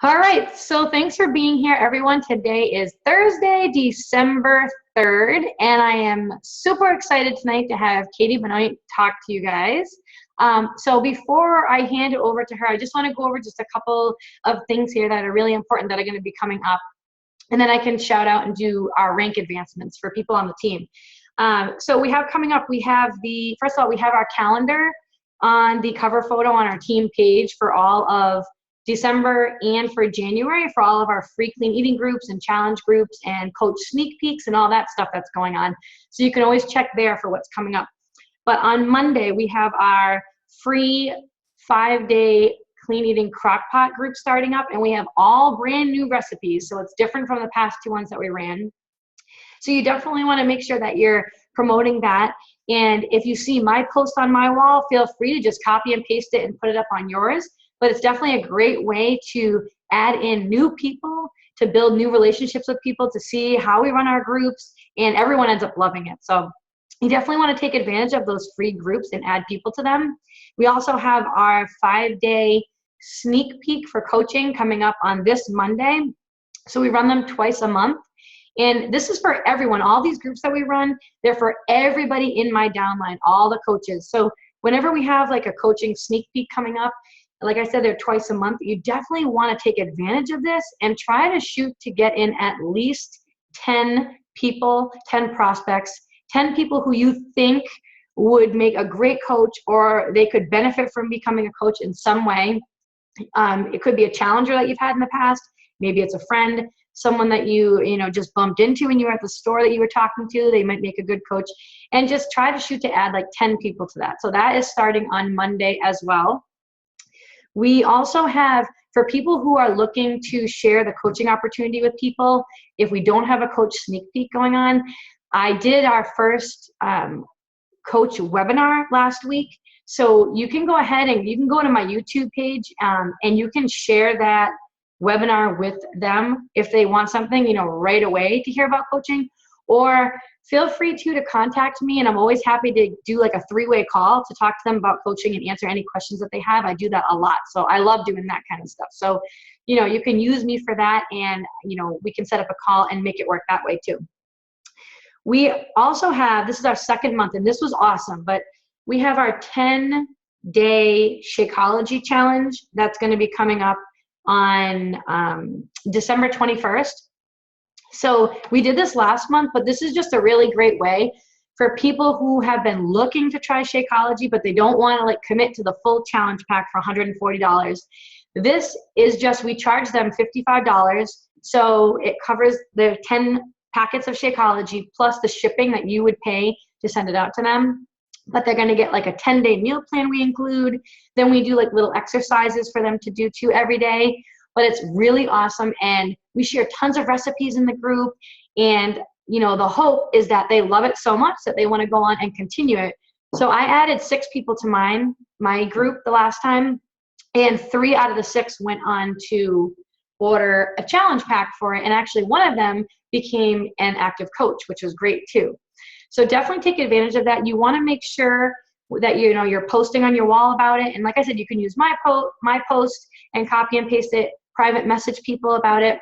All right, so thanks for being here, everyone. Today is Thursday, December 3rd, and I am super excited tonight to have Katie Benoit talk to you guys. So before I hand it over to her, I just want to go over just a couple of things here that are really important that are going to be coming up, and then I can shout out and do our rank advancements for people on the team. So we have coming up, first of all, we have our calendar on the cover photo on our team page for all of December and for January for all of our free clean eating groups and challenge groups and coach sneak peeks and all that stuff that's going on. So you can always check there for what's coming up. But on Monday, we have our free 5-day clean eating crock pot group starting up, and we have all brand new recipes. So it's different from the past two ones that we ran. So you definitely want to make sure that you're promoting that. And if you see my post on my wall, feel free to just copy and paste it and put it up on yours. But it's definitely a great way to add in new people, to build new relationships with people, to see how we run our groups, and everyone ends up loving it. So you definitely want to take advantage of those free groups and add people to them. We also have our 5-day sneak peek for coaching coming up on this Monday. So we run them twice a month. And this is for everyone. All these groups that we run, they're for everybody in my downline, all the coaches. So whenever we have like a coaching sneak peek coming up, like I said, they're twice a month. You definitely want to take advantage of this and try to shoot to get in at least 10 people, 10 prospects, 10 people who you think would make a great coach or they could benefit from becoming a coach in some way. It could be a challenger that you've had in the past. Maybe it's a friend, someone that you just bumped into when you were at the store that you were talking to. They might make a good coach. And just try to shoot to add like 10 people to that. So that is starting on Monday as well. We also have, for people who are looking to share the coaching opportunity with people, if we don't have a coach sneak peek going on, I did our first coach webinar last week. So you can go ahead and you can go to my YouTube page and you can share that webinar with them if they want something, right away to hear about coaching. Or feel free to contact me, and I'm always happy to do like a 3-way call to talk to them about coaching and answer any questions that they have. I do that a lot. So I love doing that kind of stuff. So, you can use me for that, and, we can set up a call and make it work that way too. We also have, this is our second month, and this was awesome, but we have our 10-day Shakeology challenge that's going to be coming up on December 21st. So we did this last month, but this is just a really great way for people who have been looking to try Shakeology, but they don't want to commit to the full challenge pack for $140. This is just, we charge them $55. So it covers the 10 packets of Shakeology plus the shipping that you would pay to send it out to them. But they're going to get like a 10-day meal plan we include. Then we do like little exercises for them to do too every day. But it's really awesome, and we share tons of recipes in the group, and the hope is that they love it so much that they want to go on and continue it. So I added 6 people to my group the last time, and 3 out of the 6 went on to order a challenge pack for it, and actually one of them became an active coach, which was great too. So definitely take advantage of that. You want to make sure that you're posting on your wall about it, and like I said, you can use my post and copy and paste it, private message people about it,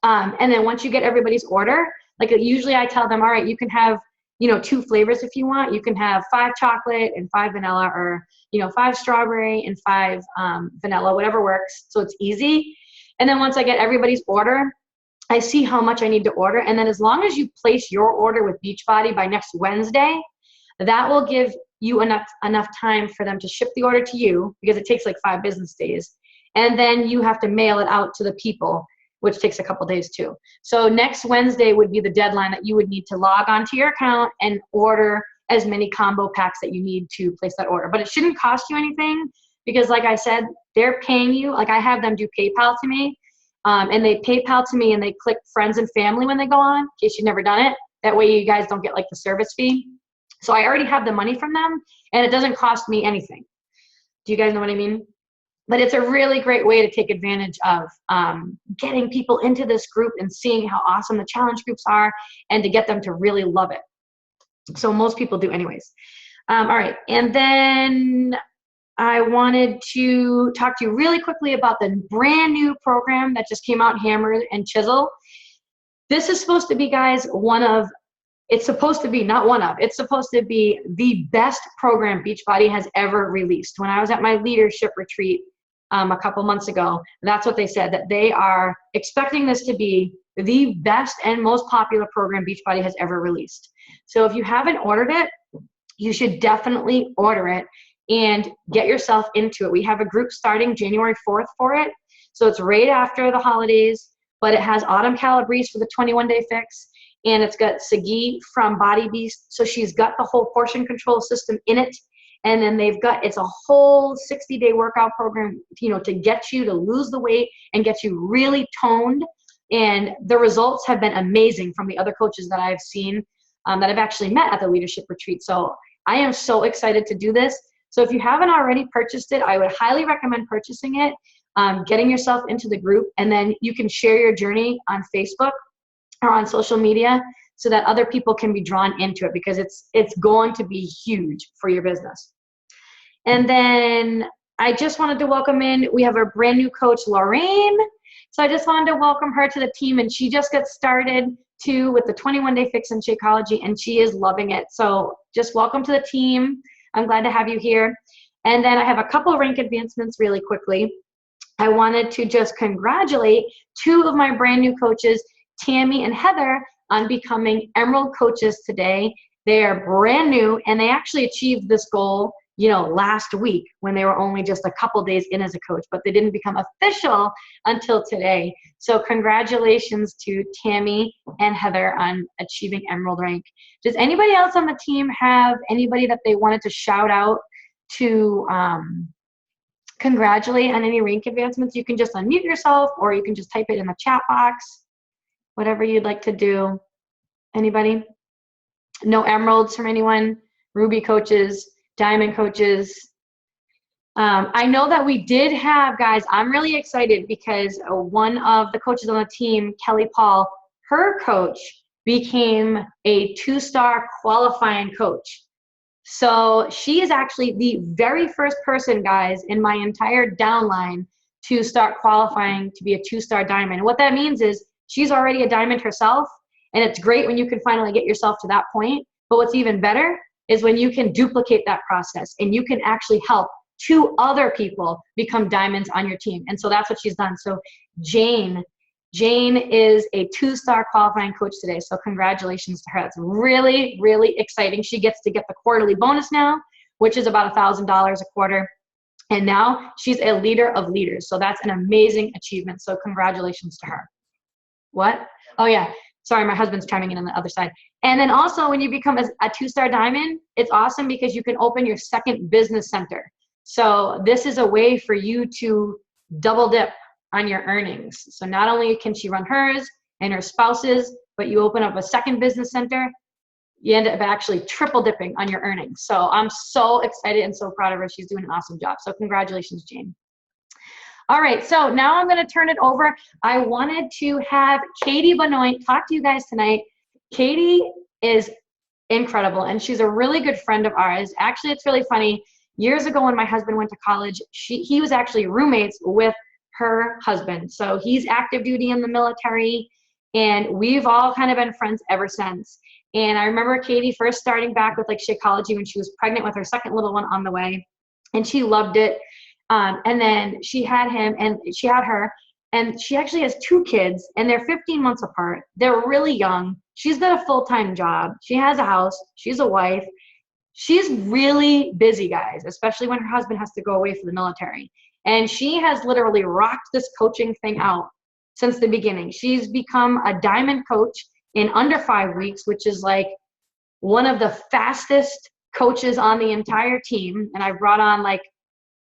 and then once you get everybody's order, usually I tell them, all right, you can have 2 flavors if you want. You can have 5 chocolate and 5 vanilla, or 5 strawberry and 5 vanilla, whatever works. So it's easy. And then once I get everybody's order, I see how much I need to order, and then as long as you place your order with Beachbody by next Wednesday, that will give you enough time for them to ship the order to you, because it takes like 5 business days. And then you have to mail it out to the people, which takes a couple days too. So next Wednesday would be the deadline that you would need to log onto your account and order as many combo packs that you need to place that order. But it shouldn't cost you anything, because like I said, they're paying you. Like I have them do PayPal to me, and they PayPal to me and they click friends and family when they go on, in case you've never done it. That way you guys don't get like the service fee. So I already have the money from them, and it doesn't cost me anything. Do you guys know what I mean? But it's a really great way to take advantage of getting people into this group and seeing how awesome the challenge groups are, and to get them to really love it. So most people do anyways. All right, and then I wanted to talk to you really quickly about the brand new program that just came out, Hammer and Chisel. This is supposed to be, guys, it's supposed to be the best program Beachbody has ever released. When I was at my leadership retreat a couple months ago, that's what they said, that they are expecting this to be the best and most popular program Beachbody has ever released. So if you haven't ordered it, you should definitely order it and get yourself into it. We have a group starting January 4th for it. So it's right after the holidays, but it has Autumn Calabrese for the 21-day fix. And it's got Sagi from Body Beast. So she's got the whole portion control system in it. And then it's a whole 60-day workout program, to get you to lose the weight and get you really toned. And the results have been amazing from the other coaches that I've seen, that I've actually met at the leadership retreat. So I am so excited to do this. So if you haven't already purchased it, I would highly recommend purchasing it, getting yourself into the group, and then you can share your journey on Facebook or on social media so that other people can be drawn into it, because it's going to be huge for your business. And then I just wanted to welcome in, we have our brand new coach, Lorraine. So I just wanted to welcome her to the team, and she just got started too with the 21-day fix in Shakeology, and she is loving it. So just welcome to the team. I'm glad to have you here. And then I have a couple of rank advancements really quickly. I wanted to just congratulate two of my brand new coaches, Tammy and Heather, on becoming Emerald coaches today. They are brand new, and they actually achieved this goal, last week when they were only just a couple days in as a coach, but they didn't become official until today. So congratulations to Tammy and Heather on achieving Emerald rank. Does anybody else on the team have anybody that they wanted to shout out to congratulate on any rank advancements? You can just unmute yourself, or you can just type it in the chat box, whatever you'd like to do. Anybody? No emeralds from anyone? Ruby coaches, diamond coaches? I know that we did have, guys, I'm really excited because one of the coaches on the team, Kelly Paul, her coach became a 2-star qualifying coach. So she is actually the very first person, guys, in my entire downline to start qualifying to be a 2-star diamond. And what that means is she's already a diamond herself, and it's great when you can finally get yourself to that point. But what's even better is when you can duplicate that process and you can actually help 2 other people become diamonds on your team. And so that's what she's done. So Jane is a 2-star qualifying coach today. So congratulations to her. That's really, really exciting. She gets to get the quarterly bonus now, which is about $1,000 a quarter. And now she's a leader of leaders. So that's an amazing achievement. So congratulations to her. What? Oh yeah. Sorry, my husband's chiming in on the other side. And then also when you become a 2-star diamond, it's awesome because you can open your second business center. So this is a way for you to double dip on your earnings. So not only can she run hers and her spouse's, but you open up a second business center, you end up actually triple dipping on your earnings. So I'm so excited and so proud of her. She's doing an awesome job. So congratulations, Jane. All right, so now I'm going to turn it over. I wanted to have Katie Benoit talk to you guys tonight. Katie is incredible, and she's a really good friend of ours. Actually, it's really funny. Years ago when my husband went to college, he was actually roommates with her husband. So he's active duty in the military, and we've all kind of been friends ever since. And I remember Katie first starting back with Shakeology when she was pregnant with her second little one on the way, and she loved it. And then she had him, and she had her, and she actually has 2 kids, and they're 15 months apart. They're really young. She's got a full-time job. She has a house. She's a wife. She's really busy, guys, especially when her husband has to go away for the military. And she has literally rocked this coaching thing out since the beginning. She's become a diamond coach in under 5 weeks, which is one of the fastest coaches on the entire team. And I've brought on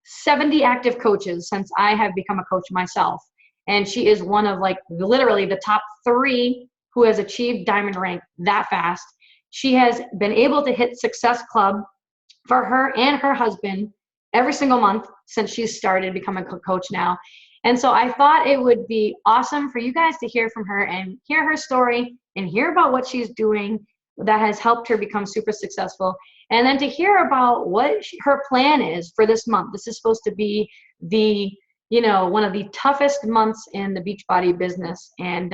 70 active coaches since I have become a coach myself. And she is one of literally the top 3 who has achieved diamond rank that fast. She has been able to hit Success Club for her and her husband every single month since she's started becoming a coach now. And so I thought it would be awesome for you guys to hear from her and hear her story and hear about what she's doing that has helped her become super successful. and then to hear about what her plan is for this month. This is supposed to be the, one of the toughest months in the Beachbody business. And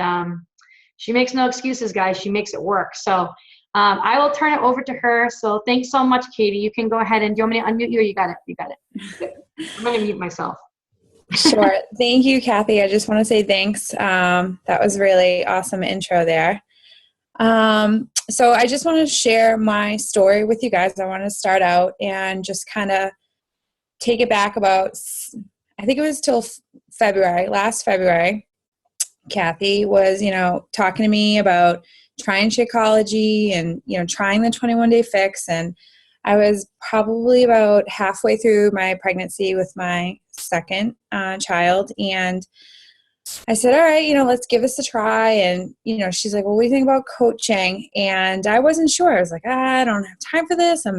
she makes no excuses, guys. She makes it work. So I will turn it over to her. So thanks so much, Katie. You can go ahead and, do you want me to unmute you, or you got it? You got it. Good. I'm going to mute myself. Sure. Thank you, Kathy. I just want to say thanks. That was really awesome intro there. So I just want to share my story with you guys. I want to start out and just kind of take it back about, I think it was till last February. Kathy was, talking to me about trying Shakeology and, trying the 21-day fix. And I was probably about halfway through my pregnancy with my second child. And I said, all right, let's give this a try. And, she's like, well, what do you think about coaching? And I wasn't sure. I was like, I don't have time for this. I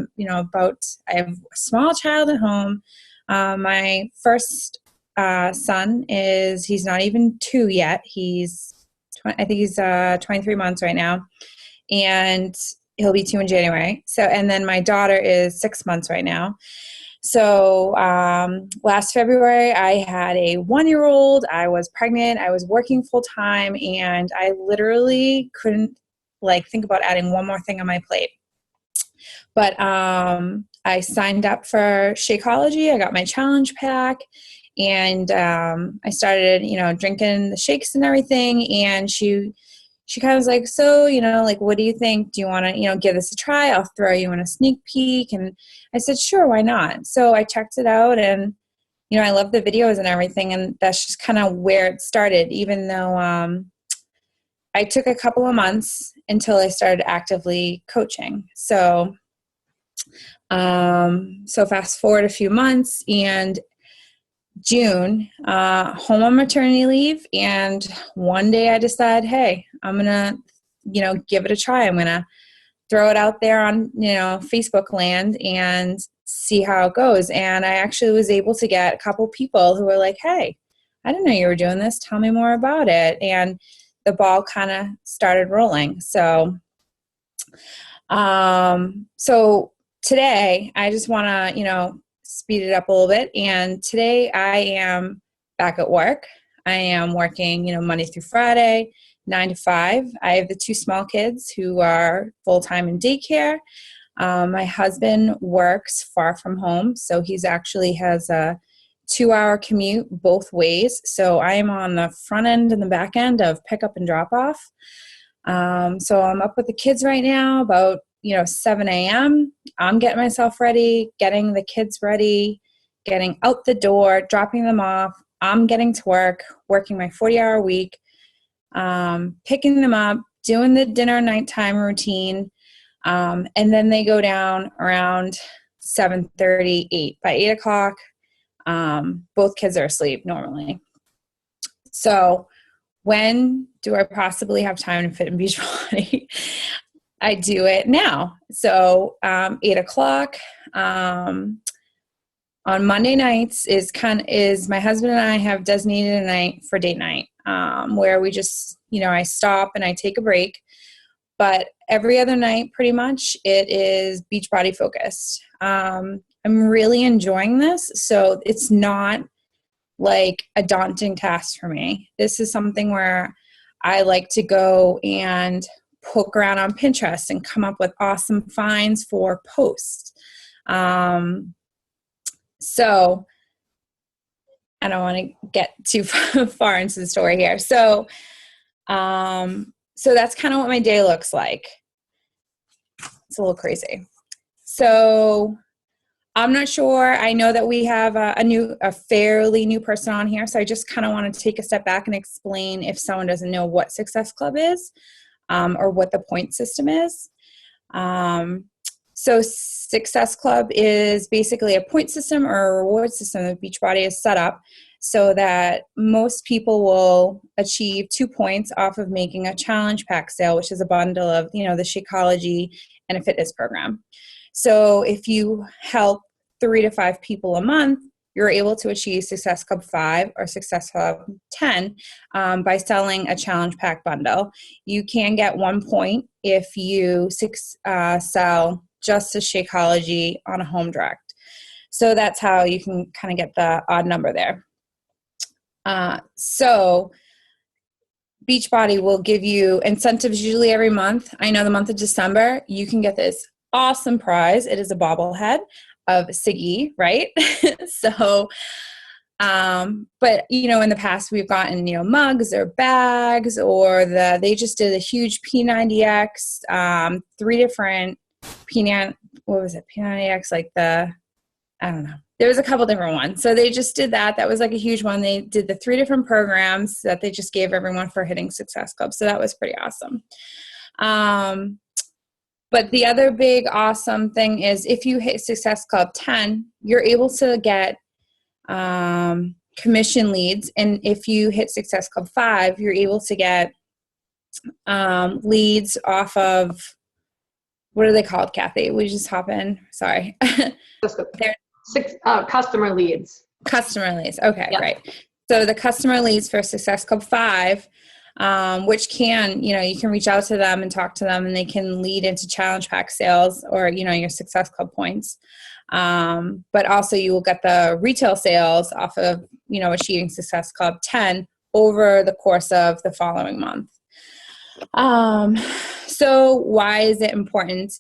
have a small child at home. My first son he's not even 2 yet. I think he's 23 months right now, and he'll be 2 in January. So, and then my daughter is 6 months right now. So last February, I had a 1-year-old. I was pregnant. I was working full time, and I literally couldn't think about adding one more thing on my plate. But I signed up for Shakeology. I got my challenge pack, and I started, drinking the shakes and everything. And she kind of was like, so, what do you think? Do you want to, give this a try? I'll throw you in a sneak peek. And I said, sure, why not? So I checked it out, and, I love the videos and everything. And that's just kind of where it started, even though I took a couple of months until I started actively coaching. So, fast forward a few months, and June, home on maternity leave, and one day I decided, hey, I'm gonna, give it a try. I'm gonna throw it out there on, Facebook land and see how it goes. And I actually was able to get a couple people who were like, hey, I didn't know you were doing this. Tell me more about it. And the ball kind of started rolling. So, today I just want to, speed it up a little bit. And today I am back at work. I am working, Monday through Friday, 9 to 5. I have the 2 small kids who are full-time in daycare. My husband works far from home, so he's actually has a 2-hour commute both ways. So I am on the front end and the back end of pickup and drop off. So I'm up with the kids right now about 7 a.m. I'm getting myself ready, getting the kids ready, getting out the door, dropping them off. I'm getting to work, working my 40-hour week, picking them up, doing the dinner nighttime routine, and then they go down around 7:30, 8. By 8 o'clock, both kids are asleep normally. So when do I possibly have time to fit in Beachbody? I do it now. So 8 o'clock on Monday nights is my husband and I have designated a night for date night, where we just, I stop and I take a break. But every other night, pretty much, it is Beachbody focused. I'm really enjoying this. So it's not like a daunting task for me. This is something where I like to go and poke around on Pinterest and come up with awesome finds for posts. So I don't want to get too far into the story here. So that's kind of what my day looks like. It's a little crazy. So I'm not sure. I know that we have a fairly new person on here. So I just kind of want to take a step back and explain, if someone doesn't know what Success Club is, or what the point system is. So Success Club is basically a point system or a reward system that Beachbody is set up so that most people will achieve 2 points off of making a challenge pack sale, which is a bundle of, the Shakeology and a fitness program. So if you help 3 to 5 people a month, you're able to achieve Success Club 5 or Success Club 10 by selling a challenge pack bundle. You can get 1 point if you sell just to Shakeology on a home direct. So that's how you can kind of get the odd number there. So Beachbody will give you incentives usually every month. I know the month of December, you can get this awesome prize. It is a bobblehead of Siggy, right? So, but in the past we've gotten, mugs or bags, or they just did a huge P90X, 3 different P90X, like I don't know. There was a couple different ones. So they just did that. That was like a huge one. They did the 3 different programs that they just gave everyone for hitting Success Club. So that was pretty awesome. But the other big awesome thing is if you hit Success Club 10, you're able to get commission leads. And if you hit Success Club 5, you're able to get leads off of, what are they called, Kathy? We just hop in. Sorry. Customer leads. Customer leads. Okay, yep. Right. So the customer leads for Success Club 5, which can, you can reach out to them and talk to them, and they can lead into challenge pack sales or, your Success Club points. But also you will get the retail sales off of, achieving Success Club 10 over the course of the following month. So why is it important?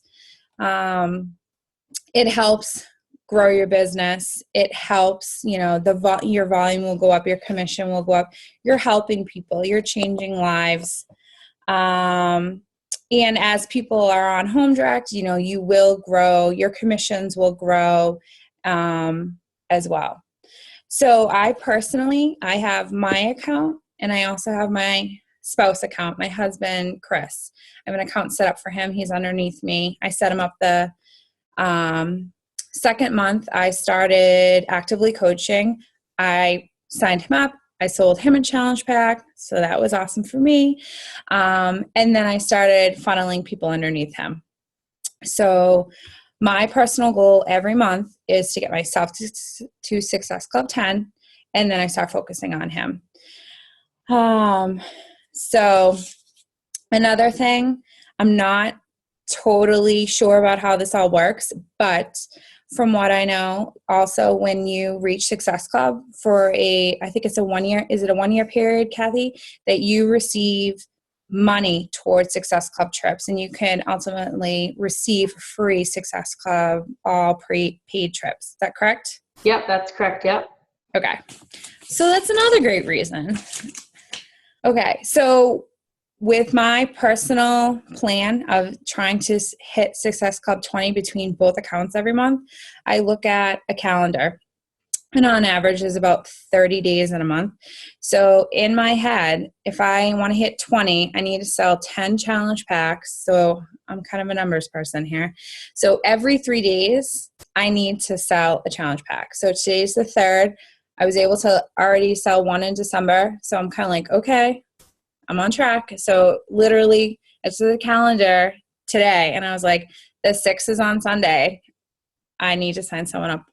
It helps grow your business. It helps, your volume will go up, your commission will go up. You're helping people, you're changing lives. And as people are on home direct, you will grow, your commissions will grow, as well. So I have my account, and I also have my spouse account, my husband, Chris. I have an account set up for him. He's underneath me. I set him up the, second month I started actively coaching. I signed him up. I sold him a challenge pack. So that was awesome for me. And then I started funneling people underneath him. So my personal goal every month is to get myself to Success Club 10. And then I start focusing on him. So another thing, I'm not totally sure about how this all works, but from what I know, also when you reach Success Club for I think it's a 1 year, is it a 1 year period, Kathy, that you receive money towards Success Club trips, and you can ultimately receive free Success Club all paid trips. Is that correct? Yep, that's correct. Yep. Okay. So that's another great reason. Okay. So with my personal plan of trying to hit Success Club 20 between both accounts every month, I look at a calendar, and on average is about 30 days in a month. So in my head, if I want to hit 20, I need to sell 10 challenge packs. So I'm kind of a numbers person here. So every 3 days, I need to sell a challenge pack. So today's the 3rd. I was able to already sell 1 in December. So I'm kind of like, okay, I'm on track. So literally it's the calendar today, and I was like, the 6th is on Sunday. I need to sign someone up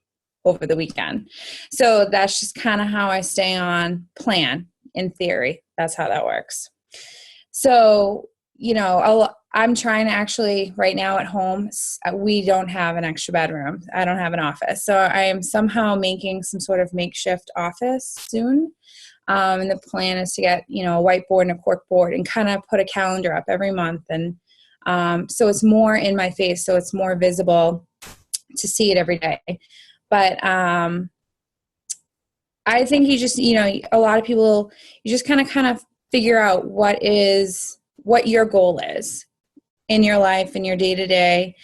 over the weekend. So that's just kind of how I stay on plan. In theory, that's how that works. So, I'm trying to actually right now at home, we don't have an extra bedroom. I don't have an office. So I am somehow making some sort of makeshift office soon. And the plan is to get, a whiteboard and a cork board and kind of put a calendar up every month. And so it's more in my face, so it's more visible to see it every day. But I think you just, a lot of people, you just kind of figure out what your goal is in your life, in your day-to-day.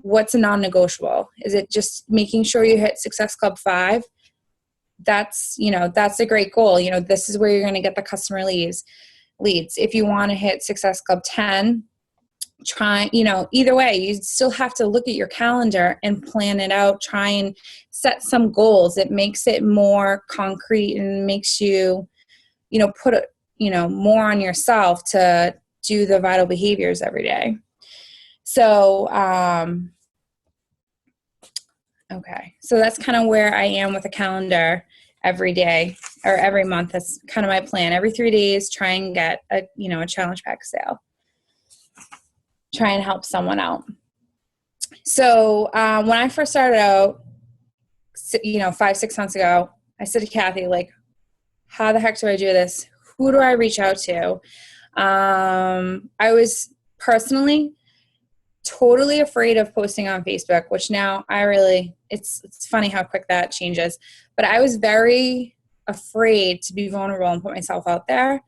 What's a non-negotiable? Is it just making sure you hit Success Club 5? That's a great goal. This is where you're going to get the customer leads. If you want to hit Success Club 10, try, either way, you still have to look at your calendar and plan it out, try and set some goals. It makes it more concrete and makes you, put more on yourself to do the vital behaviors every day. So, okay. So that's kind of where I am with a calendar every day or every month. That's kind of my plan. Every 3 days, try and get a challenge pack sale. Try and help someone out. So when I first started out, 5-6 months ago, I said to Kathy, like, how the heck do I do this? Who do I reach out to? I was personally totally afraid of posting on Facebook, which now it's funny how quick that changes. But I was very afraid to be vulnerable and put myself out there.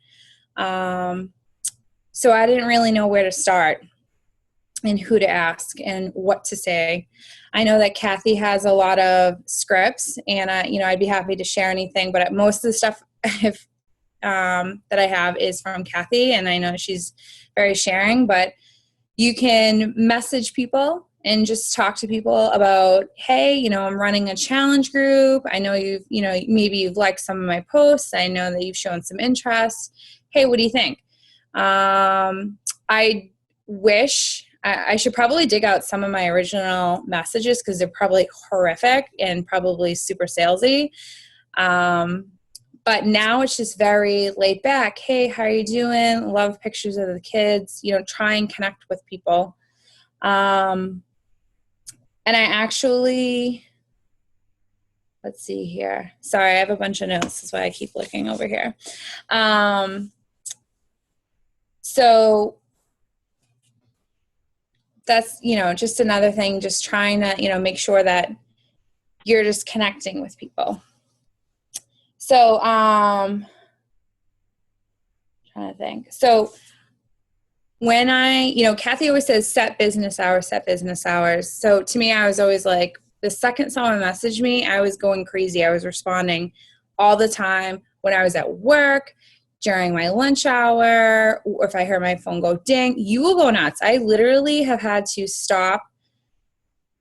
So I didn't really know where to start and who to ask and what to say. I know that Kathy has a lot of scripts, and I'd be happy to share anything, but most of the stuff that I have is from Kathy, and I know she's very sharing. But you can message people and just talk to people about, hey, I'm running a challenge group. I know maybe you've liked some of my posts. I know that you've shown some interest. Hey, what do you think? I wish I should probably dig out some of my original messages because they're probably horrific and probably super salesy. But now it's just very laid back. Hey, how are you doing? Love pictures of the kids. Try and connect with people. And I actually, let's see here. Sorry, I have a bunch of notes. That's why I keep looking over here. So that's, just another thing, just trying to, make sure that you're just connecting with people. So, trying to think. So when Kathy always says set business hours. So to me, I was always like, the second someone messaged me, I was going crazy. I was responding all the time when I was at work, during my lunch hour, or if I heard my phone go ding, you will go nuts. I literally have had to stop.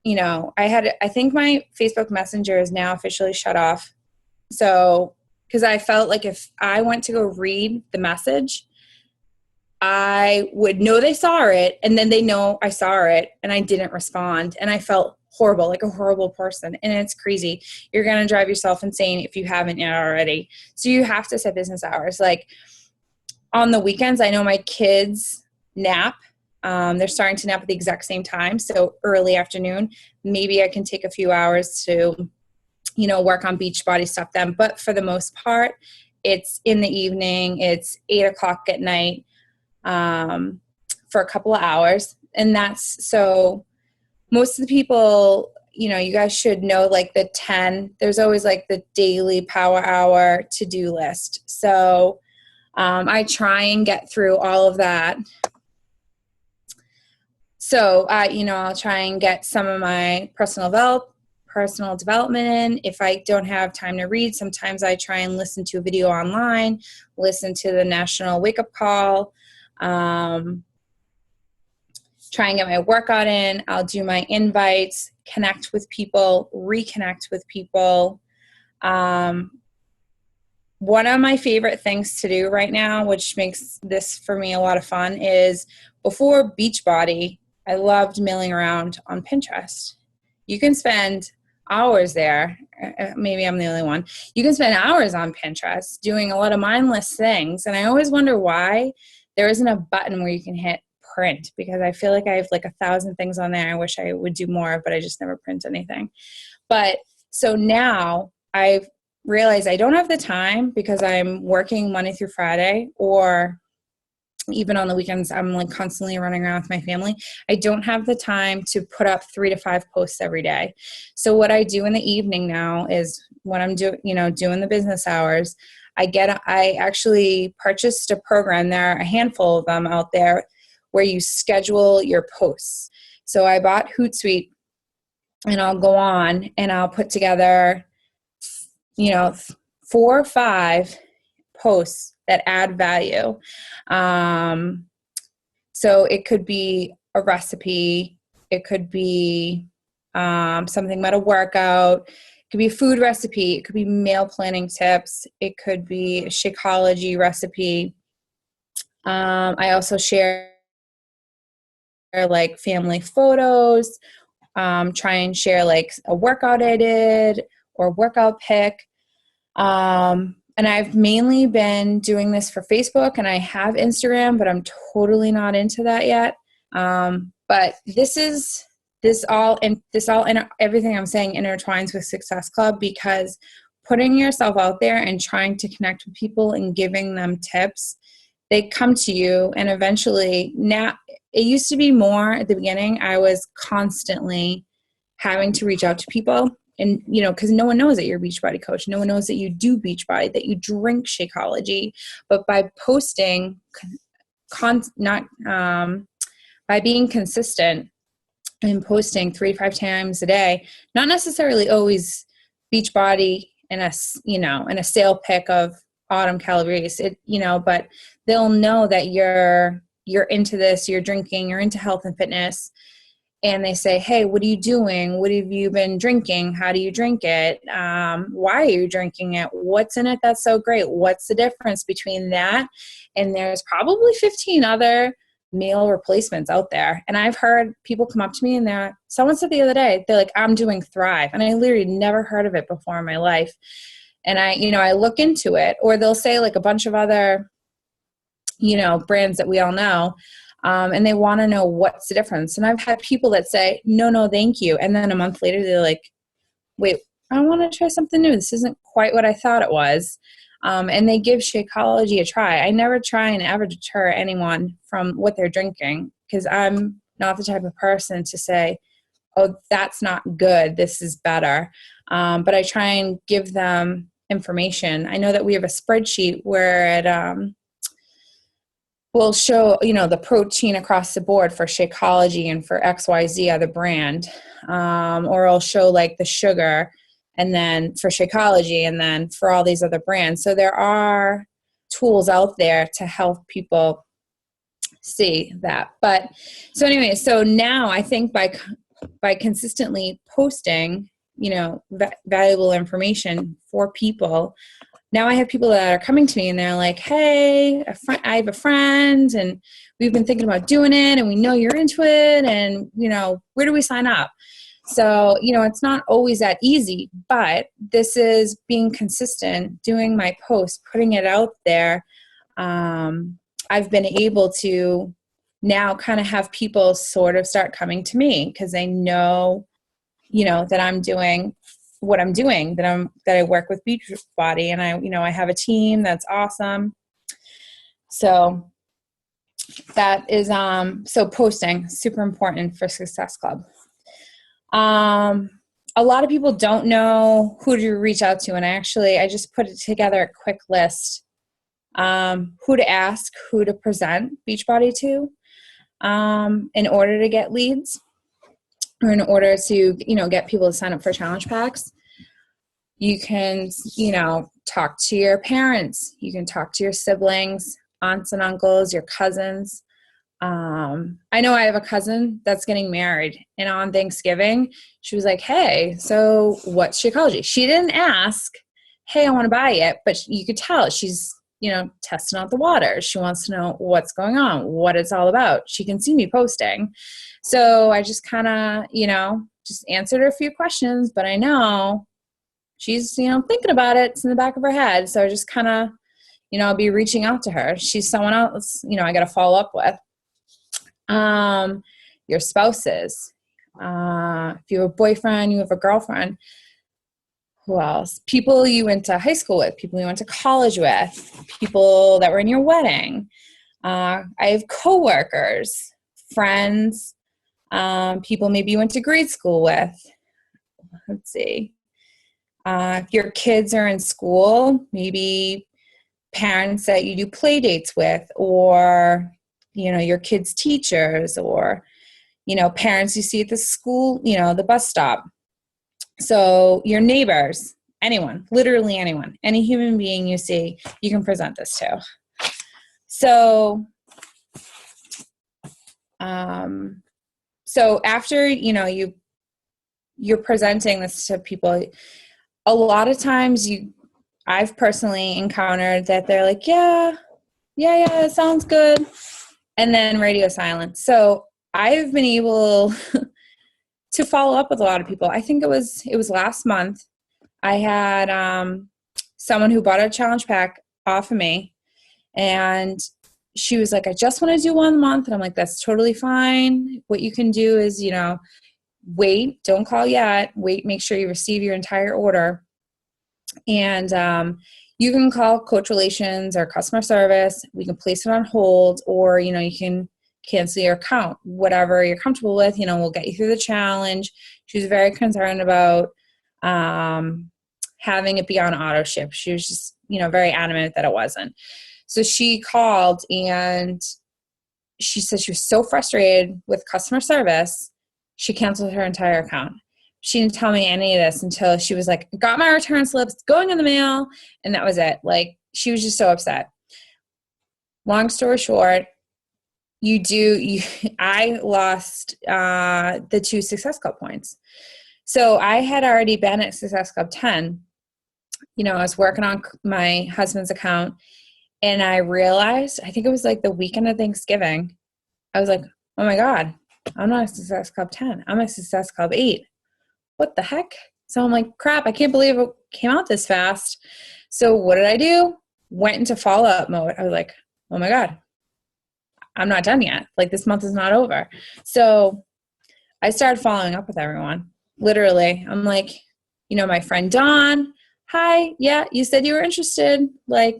I think my Facebook Messenger is now officially shut off. So, because I felt like if I went to go read the message, I would know they saw it, and then they know I saw it, and I didn't respond. And I felt horrible, like a horrible person. And it's crazy. You're going to drive yourself insane if you haven't yet already. So you have to set business hours. Like on the weekends, I know my kids nap. They're starting to nap at the exact same time. So early afternoon, maybe I can take a few hours to, work on Beachbody stuff then. But for the most part, it's in the evening. It's 8:00 at night for a couple of hours. And that's so most of the people, you guys should know, like there's always like the daily power hour to-do list. So I try and get through all of that. So, I'll try and get some of my personal development in. If I don't have time to read, sometimes I try and listen to a video online, listen to the National Wake Up Call, try and get my workout in. I'll do my invites, connect with people, reconnect with people. One of my favorite things to do right now, which makes this for me a lot of fun, is before Beachbody, I loved milling around on Pinterest. You can spend hours there. Maybe I'm the only one. You can spend hours on Pinterest doing a lot of mindless things. And I always wonder why there isn't a button where you can hit print, because I feel like I have like 1,000 things on there. I wish I would do more, but I just never print anything. But so now I've realized I don't have the time because I'm working Monday through Friday, or even on the weekends, I'm like constantly running around with my family. I don't have the time to put up 3 to 5 posts every day. So what I do in the evening now is when I'm doing the business hours, I actually purchased a program. There are a handful of them out there where you schedule your posts. So I bought Hootsuite, and I'll go on and I'll put together, 4 or 5 posts that add value. So it could be a recipe. It could be something about a workout. It could be a food recipe. It could be meal planning tips. It could be a Shakeology recipe. I also share like family photos, try and share like a workout I did or workout pic. And I've mainly been doing this for Facebook, and I have Instagram, but I'm totally not into that yet. But this is everything I'm saying intertwines with Success Club, because putting yourself out there and trying to connect with people and giving them tips, they come to you. And eventually, now, it used to be more at the beginning, I was constantly having to reach out to people, and, you know, because no one knows that you're a Beachbody coach. No one knows that you do Beachbody, that you drink Shakeology. But by posting, by being consistent and posting 3 to 5 times a day, not necessarily always Beachbody in a sale pic of autumn calories, but they'll know that you're into this, you're drinking, you're into health and fitness. And they say, hey, what are you doing? What have you been drinking? How do you drink it? Why are you drinking it? What's in it that's so great? What's the difference between that? And there's probably 15 other meal replacements out there. And I've heard people come up to me and someone said the other day, they're like, I'm doing Thrive. And I literally never heard of it before in my life. And I look into it, or they'll say like a bunch of other, brands that we all know. And they want to know what's the difference. And I've had people that say, no, thank you. And then a month later, they're like, wait, I want to try something new. This isn't quite what I thought it was. And they give Shakeology a try. I never try and ever deter anyone from what they're drinking, because I'm not the type of person to say, oh, that's not good, this is better. But I try and give them information. I know that we have a spreadsheet where it will show, the protein across the board for Shakeology and for XYZ other brand. Or it'll show like the sugar, and then for Shakeology, and then for all these other brands. So there are tools out there to help people see that. But so anyway, so now I think by consistently posting, valuable information for people, now I have people that are coming to me and they're like, hey, I have a friend and we've been thinking about doing it and we know you're into it, and, where do we sign up? So, it's not always that easy, but this is being consistent, doing my post, putting it out there. I've been able to now kind of have people sort of start coming to me because they know, that I'm doing what I'm doing, that I work with Beachbody, and I have a team that's awesome. So that is, so posting, super important for Success Club. A lot of people don't know who to reach out to. And I just put it together a quick list, who to ask, who to present Beachbody to, in order to get leads, or in order to, get people to sign up for challenge packs. You can, talk to your parents. You can talk to your siblings, aunts and uncles, your cousins. I know I have a cousin that's getting married, and on Thanksgiving, she was like, hey, so what's Shakeology? She didn't ask, hey, I want to buy it, but you could tell she's, testing out the water. She wants to know what's going on, what it's all about. She can see me posting. So I just kind of, just answered her a few questions, but I know she's, thinking about it. It's in the back of her head. So I just kind of, I'll be reaching out to her. She's someone else, I got to follow up with. Your spouses, if you have a boyfriend, you have a girlfriend, who else? People you went to high school with, people you went to college with, people that were in your wedding. I have coworkers, friends, people maybe you went to grade school with. Let's see. If your kids are in school, maybe parents that you do play dates with, or your kids' teachers, or, parents you see at the school, the bus stop. So your neighbors, anyone, literally anyone, any human being you see, you can present this to. So, so after, you're presenting this to people, a lot of times I've personally encountered that they're like, yeah, it sounds good. And then radio silence. So I've been able to follow up with a lot of people. I think it was last month. I had someone who bought a challenge pack off of me, and she was like, I just want to do 1 month. And I'm like, that's totally fine. What you can do is, wait, don't call yet. Wait, make sure you receive your entire order. And you can call Coach Relations or customer service. We can place it on hold, or, you know, you can cancel your account, whatever you're comfortable with. You know, we'll get you through the challenge. She was very concerned about having it be on auto ship. She was just, you know, very adamant that it wasn't. So she called and she said she was so frustrated with customer service, she canceled her entire account. She didn't tell me any of this until she was like, got my return slips, going in the mail, and that was it. Like, she was just so upset. Long story short, I lost the 2 Success Club points. So I had already been at Success Club 10. You know, I was working on my husband's account, and I realized, I think it was like the weekend of Thanksgiving, I was like, oh my God, I'm not a Success Club 10. I'm a Success Club 8. What the heck? So I'm like, crap, I can't believe it came out this fast. So what did I do? Went into follow-up mode. I was like, oh my God, I'm not done yet. Like, this month is not over. So I started following up with everyone. Literally, I'm like, you know, my friend Dawn, hi, yeah, you said you were interested. Like,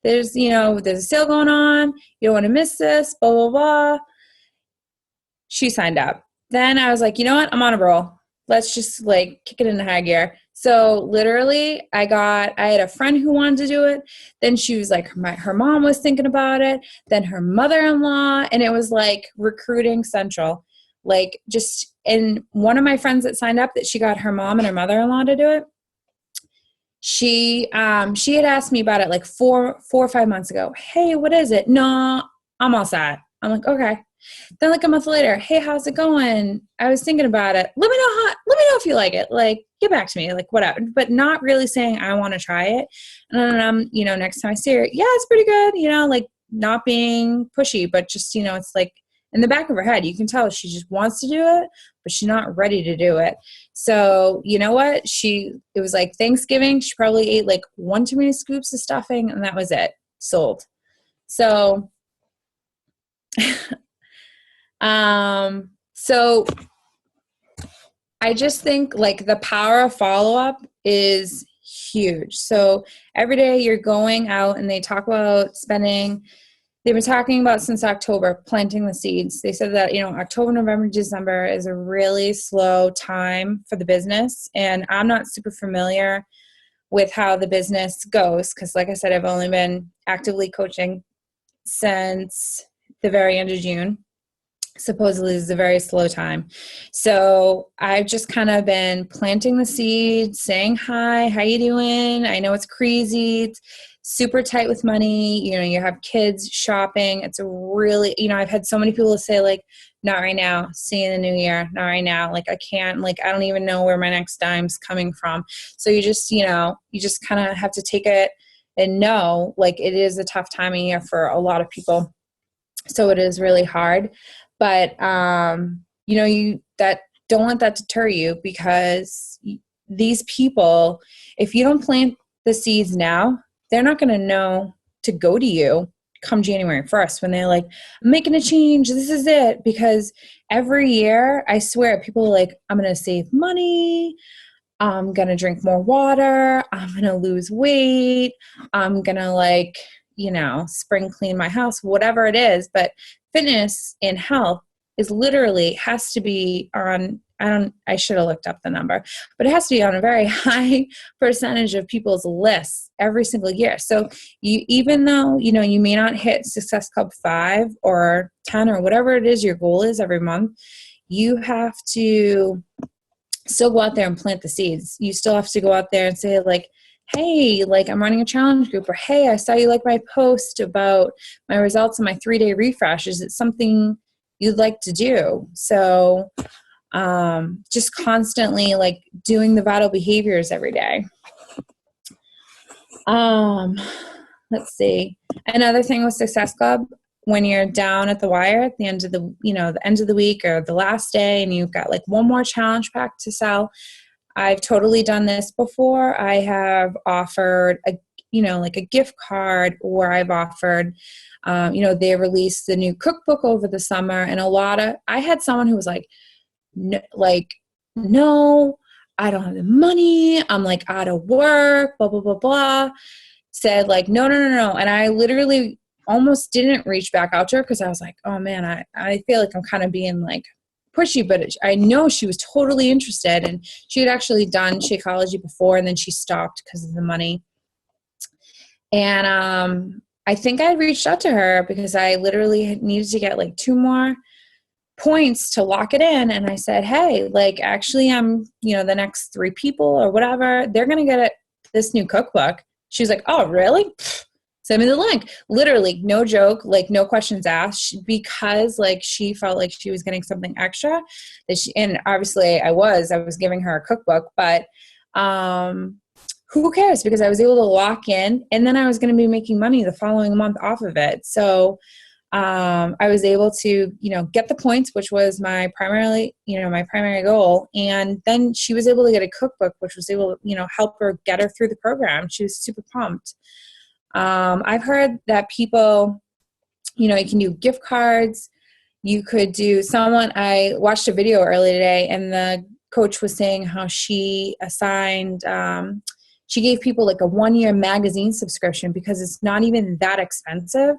there's a sale going on. You don't want to miss this, blah, blah, blah. She signed up. Then I was like, you know what? I'm on a roll. Let's just like kick it into high gear. So literally I had a friend who wanted to do it. Then she was like, her mom was thinking about it. Then her mother-in-law, and it was like recruiting central. Like, just, and one of my friends that signed up, that she got her mom and her mother-in-law to do it. She had asked me about it like 4 or 5 months ago. Hey, what is it? No, I'm all set. I'm like, okay. Then like a month later, hey, how's it going? I was thinking about it. Let me know if you like it. Like, get back to me, like whatever, but not really saying I want to try it. And then next time I see her, yeah, it's pretty good, like not being pushy, but just, it's like in the back of her head, you can tell she just wants to do it, but she's not ready to do it. So you know what? It was like Thanksgiving. She probably ate like 1 too many scoops of stuffing, and that was it. Sold. So so I just think like the power of follow-up is huge. So every day you're going out, and they talk about spending, they've been talking about since October, planting the seeds. They said that, October, November, December is a really slow time for the business. And I'm not super familiar with how the business goes, because like I said, I've only been actively coaching since the very end of June. Supposedly this is a very slow time. So I've just kind of been planting the seeds, saying hi, how you doing? I know it's crazy. It's super tight with money. You have kids shopping. It's a really, I've had so many people say like, not right now, see you in the new year. Not right now. Like, I can't, like, I don't even know where my next dime's coming from. So you just kind of have to take it and know, like, it is a tough time of year for a lot of people. So it is really hard. But, don't let that deter you, because these people, if you don't plant the seeds now, they're not going to know to go to you come January 1st when they're like, I'm making a change. This is it. Because every year, I swear, people are like, I'm going to save money. I'm going to drink more water. I'm going to lose weight. I'm going to spring clean my house, whatever it is. But fitness and health is literally has to be on, I should have looked up the number, but it has to be on a very high percentage of people's lists every single year. So even though, you may not hit Success Club 5 or 10 or whatever it is your goal is every month, you have to still go out there and plant the seeds. You still have to go out there and say like, hey, like, I'm running a challenge group, or hey, I saw you like my post about my results of my 3-day refresh. Is it something you'd like to do? So just constantly like doing the vital behaviors every day. Let's see. Another thing with Success Club, when you're down at the wire at the end of the end of the week or the last day, and you've got like one more challenge pack to sell, I've totally done this before. I have offered like a gift card, or I've offered, they released the new cookbook over the summer, and I had someone who was like, like, no, I don't have the money. I'm like out of work, blah, blah, blah, blah. Said like, no, no, no, no. And I literally almost didn't reach back out to her because I was like, oh man, I feel like I'm kind of being like pushy, but I know she was totally interested, and she had actually done Shakeology before, and then she stopped because of the money. And I think I reached out to her because I literally needed to get like 2 more points to lock it in. And I said, hey, like, actually I'm, the next 3 people or whatever, they're going to get this new cookbook. She was like, oh, really? Pfft, send me the link. Literally, no joke, like no questions asked, because like she felt like she was getting something extra and obviously I was giving her a cookbook, but who cares? Because I was able to lock in, and then I was going to be making money the following month off of it. So I was able to, get the points, which was my primary goal. And then she was able to get a cookbook, which was able to, help her get her through the program. She was super pumped. I've heard that people, you can do gift cards. You could do I watched a video earlier today, and the coach was saying how she assigned, she gave people like a 1-year magazine subscription because it's not even that expensive.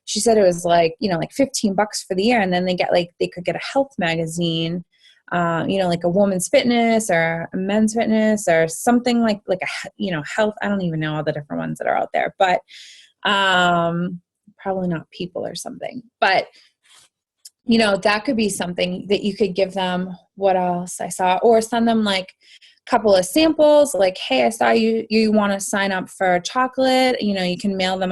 She said it was like, like $15 for the year. And then they could get a health magazine, like a woman's fitness or a men's fitness or something like a, health. I don't even know all the different ones that are out there, but probably not People or something. But, that could be something that you could give them. What else I saw, or send them like couple of samples, like, hey, I saw you want to sign up for chocolate, you can mail them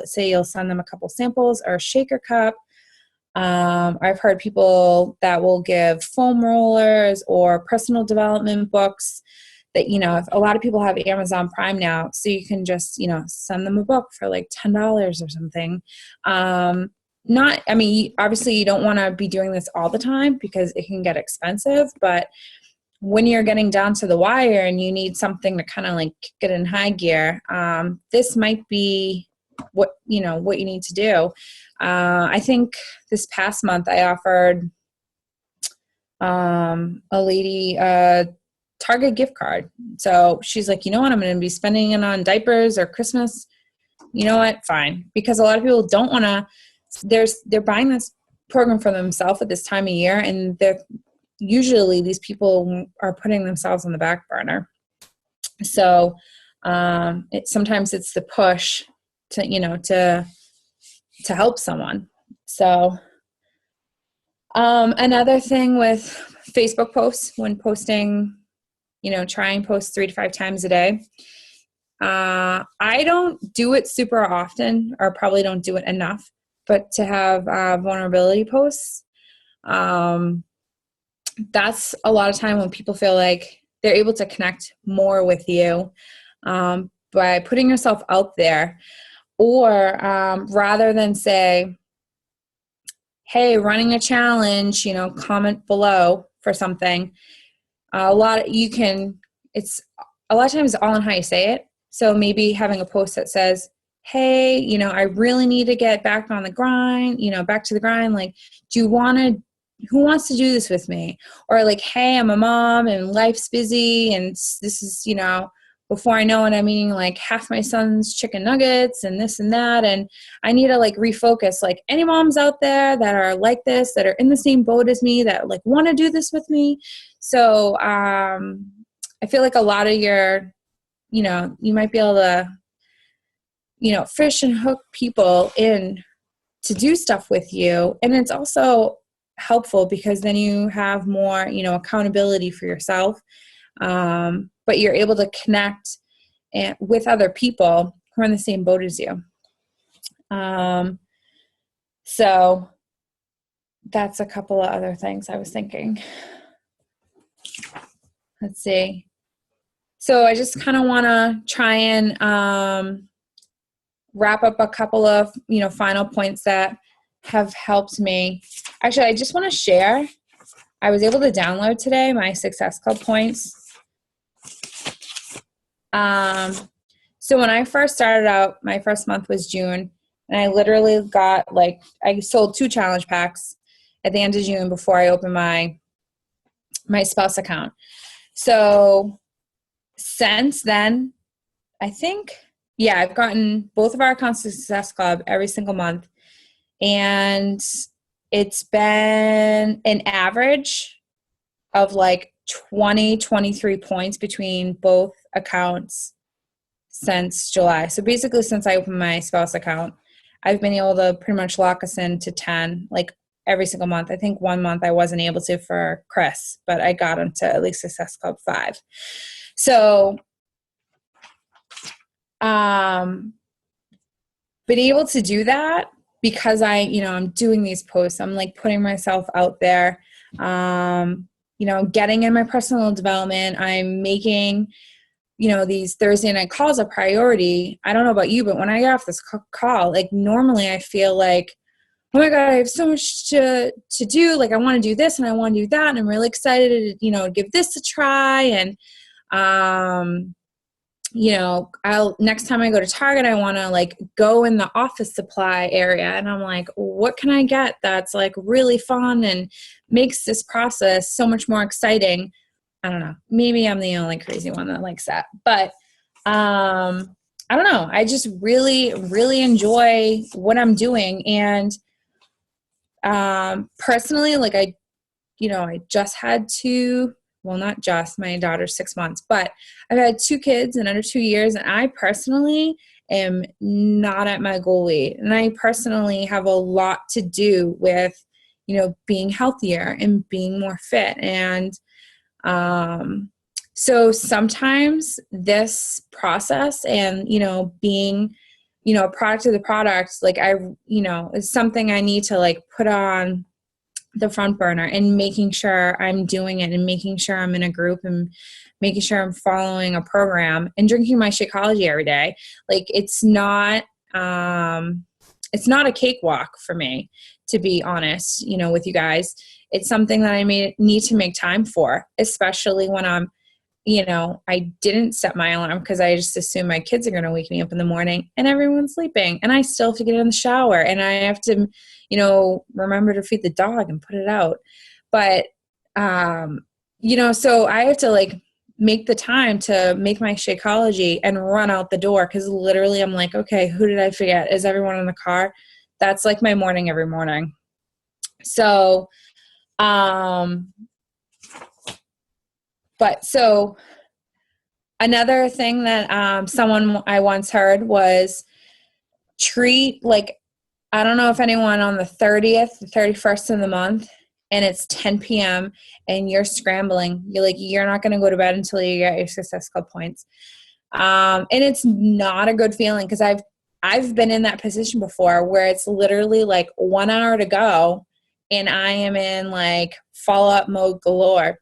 say you'll send them a couple samples or a shaker cup. I've heard people that will give foam rollers or personal development books that, if a lot of people have Amazon Prime now, so you can just, send them a book for like $10 or something. Obviously you don't want to be doing this all the time because it can get expensive, but when you're getting down to the wire and you need something to kind of like get in high gear, this might be what you need to do. I think this past month I offered a lady a Target gift card. So she's like, what, I'm going to be spending it on diapers or Christmas. You know what? Fine. Because a lot of people don't want to, they're buying this program for themselves at this time of year, and usually these people are putting themselves on the back burner. So sometimes it's the push to help someone. So another thing with Facebook posts, when posting, try and post 3 to 5 times a day. I don't do it super often, or probably don't do it enough, but to have vulnerability posts, that's a lot of time when people feel like they're able to connect more with you by putting yourself out there, or rather than say, hey, running a challenge, comment below for something. A lot of times all in how you say it. So maybe having a post that says, hey, I really need to get back on the grind, back to the grind. Like, who wants to do this with me? Or like, hey, I'm a mom and life's busy, and this is, before I know it, I'm eating like half my son's chicken nuggets and this and that, and I need to like refocus. Like, any moms out there that are like this, that are in the same boat as me, that like want to do this with me. So I feel like a lot of your, you might be able to, fish and hook people in to do stuff with you. And it's also helpful because then you have more, accountability for yourself. But you're able to connect with other people who are in the same boat as you. So that's a couple of other things I was thinking. Let's see. So I just kind of want to try and wrap up a couple of, final points that have helped me. Actually, I just want to share. I was able to download today my Success Club points. So when I first started out, my first month was June, and I literally I sold 2 challenge packs at the end of June before I opened my my spouse account. So since then, I think, yeah, I've gotten both of our accounts to Success Club every single month. And it's been an average of like 20, 23 points between both accounts since July. So basically since I opened my spouse account, I've been able to pretty much lock us into 10, like every single month. I think one month I wasn't able to for Chris, but I got him to at least Success Club 5. So, been able to do that because I'm doing these posts. I'm like putting myself out there, getting in my personal development. I'm making, these Thursday night calls a priority. I don't know about you, but when I get off this call, like normally I feel like, oh my God, I have so much to do. Like I want to do this and I want to do that. And I'm really excited to, give this a try. And, next time I go to Target, I want to like go in the office supply area. And I'm like, what can I get that's like really fun and makes this process so much more exciting? I don't know. Maybe I'm the only crazy one that likes that. But I don't know. I just really, really enjoy what I'm doing. And personally, like I just had to, well, not just, my daughter's 6 months, but I've had 2 kids in under 2 years, and I personally am not at my goal weight. And I personally have a lot to do with, being healthier and being more fit. And so sometimes this process and, being, a product of the product, like is something I need to like put on the front burner and making sure I'm doing it and making sure I'm in a group and making sure I'm following a program and drinking my Shakeology every day. Like it's not a cakewalk for me, to be honest, with you guys. It's something that I need to make time for, especially when I'm, I didn't set my alarm because I just assume my kids are going to wake me up in the morning and everyone's sleeping and I still have to get in the shower and I have to, remember to feed the dog and put it out. But, so I have to like make the time to make my Shakeology and run out the door. Cause literally I'm like, okay, who did I forget? Is everyone in the car? That's like my morning every morning. So, so another thing that someone I once heard was treat, like, I don't know if anyone on the 30th, the 31st of the month, and it's 10 p.m. and you're scrambling. You're not going to go to bed until you get your Success Club points. And it's not a good feeling because I've been in that position before where it's literally like 1 hour to go and I am in like follow-up mode galore.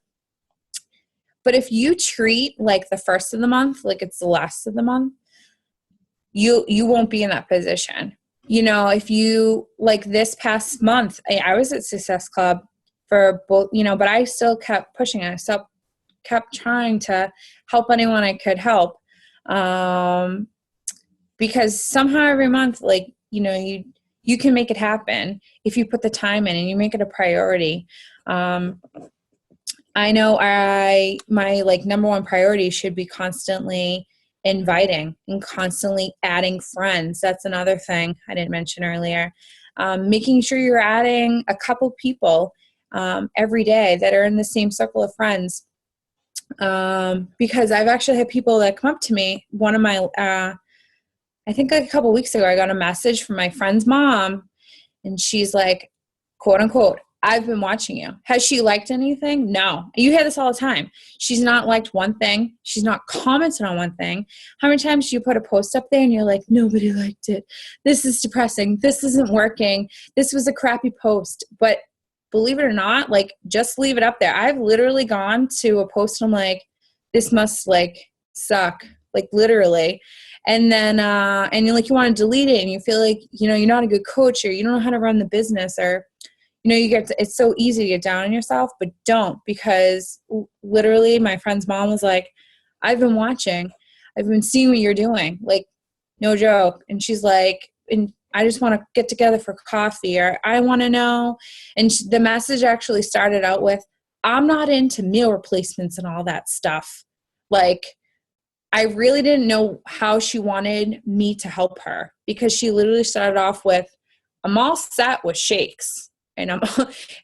But if you treat like the first of the month, like it's the last of the month, you won't be in that position. If you, like this past month, I was at Success Club for both, but I still kept pushing it. I still kept trying to help anyone I could help. Because somehow every month, like, you can make it happen if you put the time in and you make it a priority. I know my like number one priority should be constantly inviting and constantly adding friends. That's another thing I didn't mention earlier. Making sure you're adding a couple people every day that are in the same circle of friends. Because I've actually had people that come up to me. One of my, I think like a couple weeks ago, I got a message from my friend's mom and she's like, quote unquote, I've been watching you. Has she liked anything? No. You hear this all the time. She's not liked one thing. She's not commented on one thing. How many times do you put a post up there and you're like, nobody liked it. This is depressing. This isn't working. This was a crappy post. But believe it or not, like just leave it up there. I've literally gone to a post and I'm like, this must like suck, like literally. And then, and you're like, you want to delete it and you feel like, you're not a good coach or you don't know how to run the business or, it's so easy to get down on yourself, but don't, because literally my friend's mom was like, I've been watching, I've been seeing what you're doing, like no joke. And she's like, and I just want to get together for coffee or I want to know. And the message actually started out with, I'm not into meal replacements and all that stuff. Like, I really didn't know how she wanted me to help her, because she literally started off with, I'm all set with shakes, and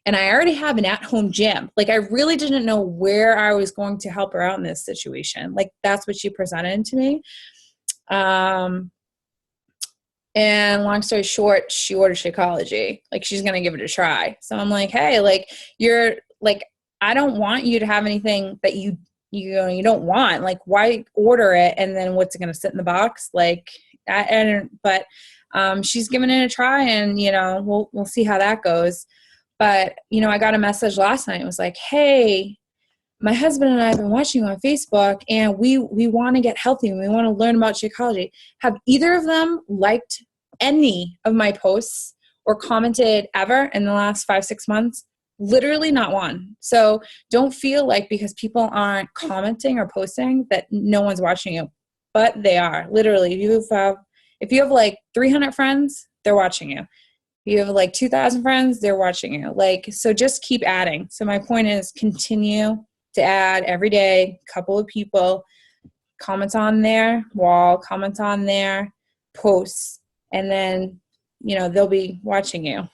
and I already have an at-home gym. Like, I really didn't know where I was going to help her out in this situation. Like, that's what she presented to me. And long story short, she ordered Shakeology. Like, she's going to give it a try. So I'm like, hey, like, you're like, I don't want you to have anything that you don't want. Like, why order it? And then what's it going to sit in the box? Like, but she's giving it a try, and, we'll see how that goes. But, I got a message last night. It was like, hey, my husband and I have been watching you on Facebook, and we want to get healthy, and we want to learn about Shakeology. Have either of them liked any of my posts or commented ever in the last 5-6 months? Literally not one. So don't feel like because people aren't commenting or posting that no one's watching you, but they are. Literally, if you have like 300 friends, they're watching you. If you have like 2,000 friends, they're watching you. Like, so just keep adding. So my point is, continue to add every day, couple of people, comments on their wall, comments on their posts, and then, they'll be watching you.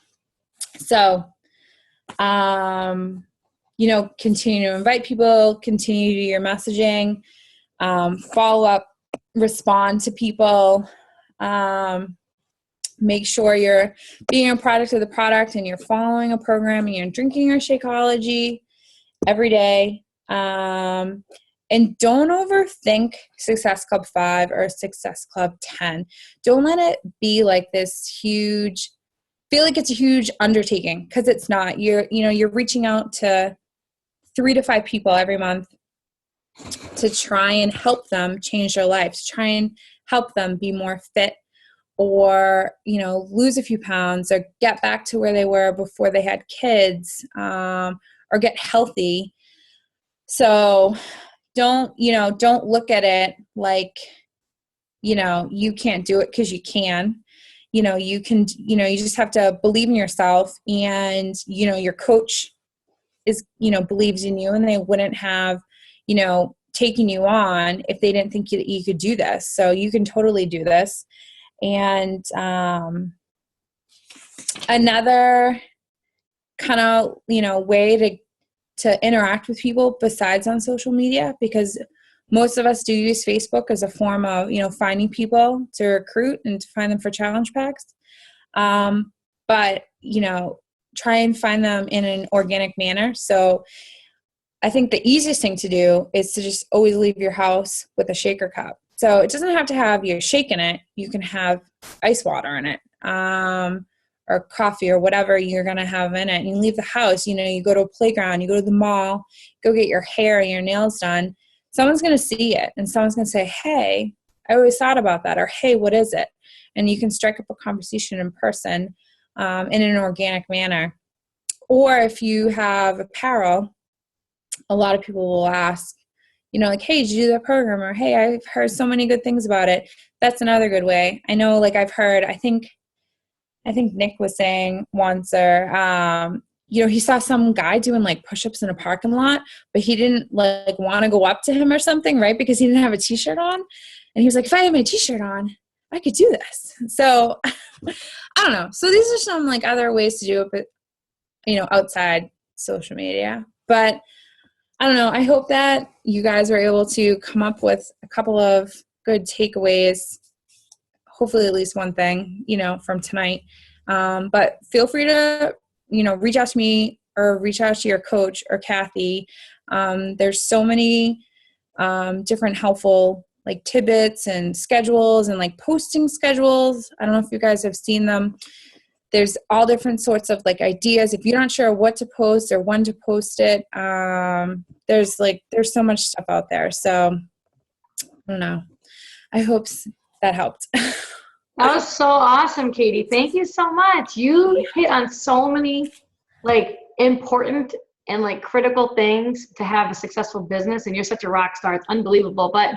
So, continue to invite people, continue to do your messaging, follow up, respond to people, make sure you're being a product of the product, and you're following a program, and you're drinking your Shakeology every day. And don't overthink Success Club 5 or Success Club 10. Don't let it be like this huge, feel like it's a huge undertaking, because it's not. You're reaching out to 3 to 5 people every month to try and help them change their lives, try and help them be more fit, or, lose a few pounds, or get back to where they were before they had kids, or get healthy. So don't look at it like, you can't do it, because you can. You can, you just have to believe in yourself, and, your coach believes in you, and they wouldn't have, taken you on if they didn't think you could do this. So you can totally do this. And another kind of, way to interact with people besides on social media, because most of us do use Facebook as a form of, finding people to recruit and to find them for challenge packs. But, try and find them in an organic manner. So I think the easiest thing to do is to just always leave your house with a shaker cup. So it doesn't have to have your shake in it. You can have ice water in it, or coffee, or whatever you're going to have in it. And you leave the house, you go to a playground, you go to the mall, go get your hair and your nails done. Someone's going to see it, and someone's going to say, hey, I always thought about that, or hey, what is it? And you can strike up a conversation in person, in an organic manner. Or if you have apparel, a lot of people will ask, like, hey, did you do that program? Or, hey, I've heard so many good things about it. That's another good way. I know, like, I've heard, I think Nick was saying once, or, he saw some guy doing like push-ups in a parking lot, but he didn't like want to go up to him or something, right? Because he didn't have a t-shirt on. And he was like, if I had my t-shirt on, I could do this. So I don't know. So these are some like other ways to do it, but, outside social media. But I don't know. I hope that you guys were able to come up with a couple of good takeaways, hopefully at least one thing, from tonight. But feel free to, reach out to me, or reach out to your coach or Kathy. There's so many different helpful like tidbits and schedules, and like posting schedules. I don't know if you guys have seen them. There's all different sorts of like ideas. If you're not sure what to post or when to post it, there's so much stuff out there. So I don't know. I hope that helped. That was so awesome, Katie. Thank you so much. You hit on so many like important and like critical things to have a successful business, and you're such a rock star. It's unbelievable. But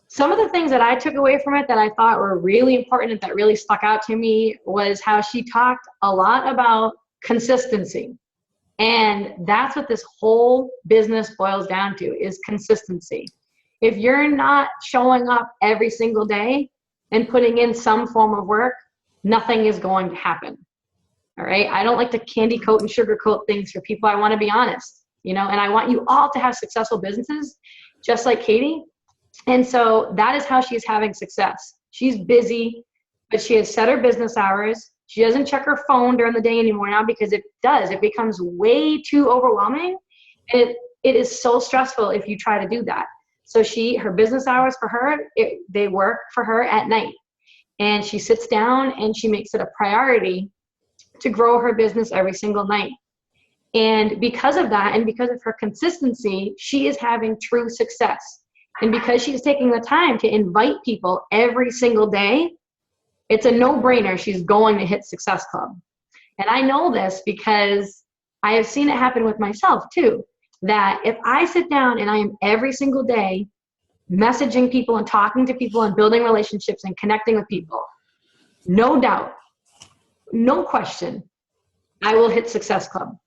some of the things that I took away from it that I thought were really important and that really stuck out to me was how she talked a lot about consistency. And that's what this whole business boils down to, is consistency. If you're not showing up every single day and putting in some form of work, nothing is going to happen. All right. I don't like to candy coat and sugarcoat things for people. I want to be honest, and I want you all to have successful businesses, just like Katie. And so that is how she's having success. She's busy, but she has set her business hours. She doesn't check her phone during the day anymore now, because it becomes way too overwhelming. And it is so stressful if you try to do that. So her business hours for her, they work for her at night. And she sits down and she makes it a priority to grow her business every single night. And because of that, and because of her consistency, she is having true success. And because she's taking the time to invite people every single day, it's a no-brainer. She's going to hit Success Club. And I know this because I have seen it happen with myself too, that if I sit down and I am every single day messaging people and talking to people and building relationships and connecting with people, no doubt, no question, I will hit Success Club.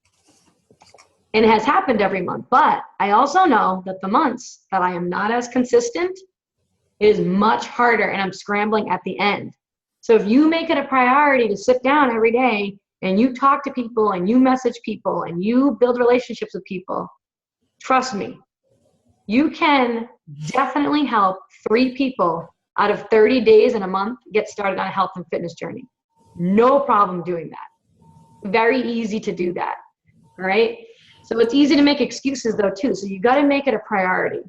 And it has happened every month. But I also know that the months that I am not as consistent, it is much harder, and I'm scrambling at the end. So if you make it a priority to sit down every day and you talk to people and you message people and you build relationships with people, trust me, you can definitely help 3 people out of 30 days in a month get started on a health and fitness journey. No problem doing that. Very easy to do that. All right. So it's easy to make excuses though too. So you got to make it a priority.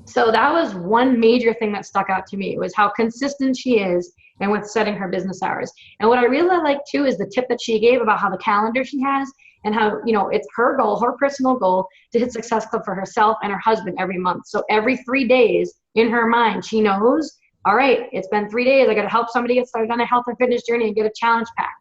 So that was one major thing that stuck out to me, was how consistent she is and with setting her business hours. And what I really like too is the tip that she gave about how the calendar she has, and how, it's her goal, her personal goal, to hit Success Club for herself and her husband every month. So every 3 days in her mind, she knows, all right, it's been 3 days. I got to help somebody get started on a health and fitness journey and get a challenge pack.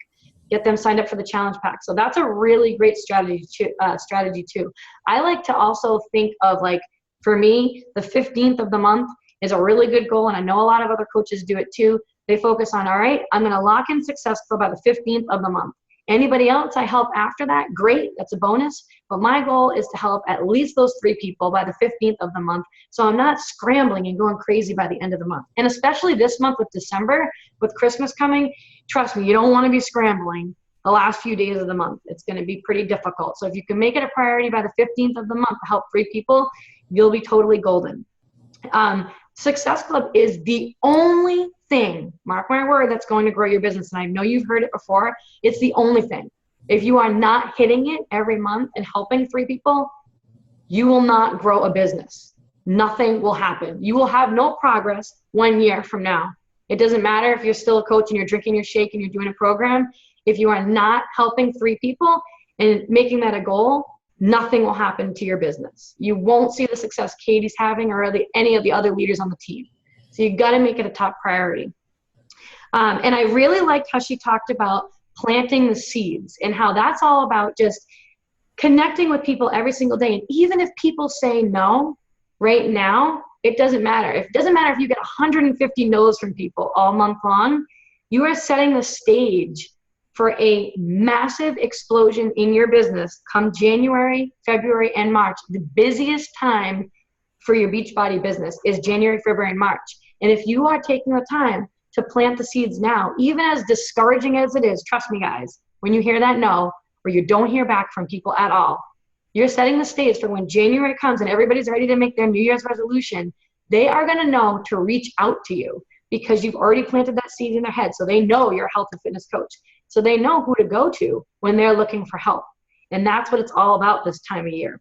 Get them signed up for the challenge pack. So that's a really great strategy too. I like to also think of, like, for me, the 15th of the month is a really good goal. And I know a lot of other coaches do it too. They focus on, all right, I'm going to lock in Success Club by the 15th of the month. Anybody else I help after that, great, that's a bonus. But my goal is to help at least those 3 people by the 15th of the month. So I'm not scrambling and going crazy by the end of the month. And especially this month with December, with Christmas coming, trust me, you don't want to be scrambling the last few days of the month. It's going to be pretty difficult. So if you can make it a priority by the 15th of the month to help 3 people, you'll be totally golden. Success Club is the only thing, mark my word, that's going to grow your business. And I know you've heard it before. It's the only thing. If you are not hitting it every month and helping 3 people, you will not grow a business. Nothing will happen. You will have no progress 1 year from now. It doesn't matter if you're still a coach and you're drinking your shake and you're doing a program. If you are not helping 3 people and making that a goal, nothing will happen to your business. You won't see the success Katie's having or any of the other leaders on the team. So you got to make it a top priority. And I really liked how she talked about planting the seeds and how that's all about just connecting with people every single day. And even if people say no right now, it doesn't matter. It doesn't matter if you get 150 no's from people all month long. You are setting the stage for a massive explosion in your business come January, February, and March. The busiest time for your Beachbody business is January, February, and March. And if you are taking the time to plant the seeds now, even as discouraging as it is, trust me guys, when you hear that no, or you don't hear back from people at all, you're setting the stage for when January comes and everybody's ready to make their New Year's resolution, they are gonna know to reach out to you because you've already planted that seed in their head. So they know you're a health and fitness coach. So they know who to go to when they're looking for help. And that's what it's all about this time of year.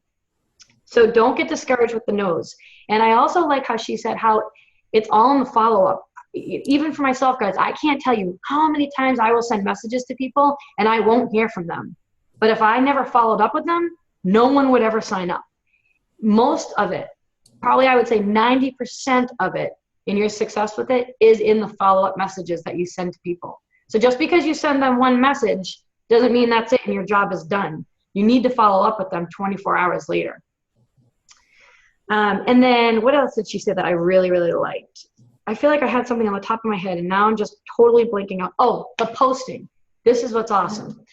So don't get discouraged with the no's. And I also like how she said how it's all in the follow-up. Even for myself, guys, I can't tell you how many times I will send messages to people and I won't hear from them. But if I never followed up with them, no one would ever sign up. Most of it, probably I would say 90% of it in your success with it is in the follow-up messages that you send to people. So just because you send them one message doesn't mean that's it and your job is done. You need to follow up with them 24 hours later. And then what else did she say that I really, really liked? I feel like I had something on the top of my head and now I'm just totally blanking out. Oh, the posting. This is what's awesome.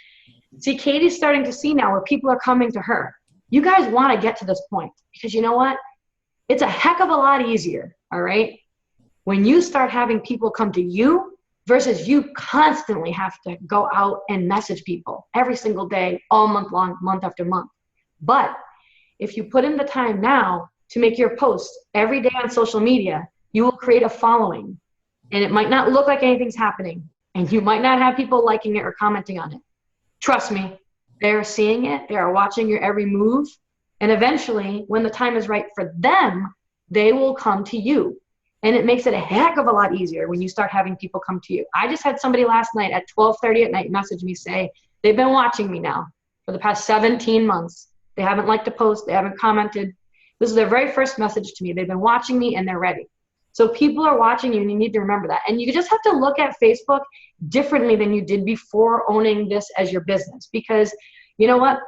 See, Katie's starting to see now where people are coming to her. You guys want to get to this point because you know what? It's a heck of a lot easier, all right, when you start having people come to you versus you constantly have to go out and message people every single day, all month long, month after month. But if you put in the time now to make your post every day on social media, you will create a following. And it might not look like anything's happening. And you might not have people liking it or commenting on it. Trust me, they're seeing it. They are watching your every move. And eventually, when the time is right for them, they will come to you. And it makes it a heck of a lot easier when you start having people come to you. I just had somebody last night at 12:30 at night message me say, they've been watching me now for the past 17 months. They haven't liked a post. They haven't commented. This is their very first message to me. They've been watching me and they're ready. So people are watching you and you need to remember that. And you just have to look at Facebook differently than you did before owning this as your business. Because you know what?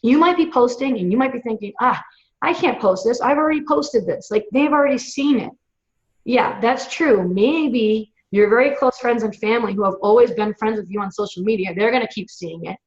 You might be posting and you might be thinking, I can't post this. I've already posted this. Like they've already seen it. Yeah, that's true. Maybe your very close friends and family who have always been friends with you on social media, they're going to keep seeing it.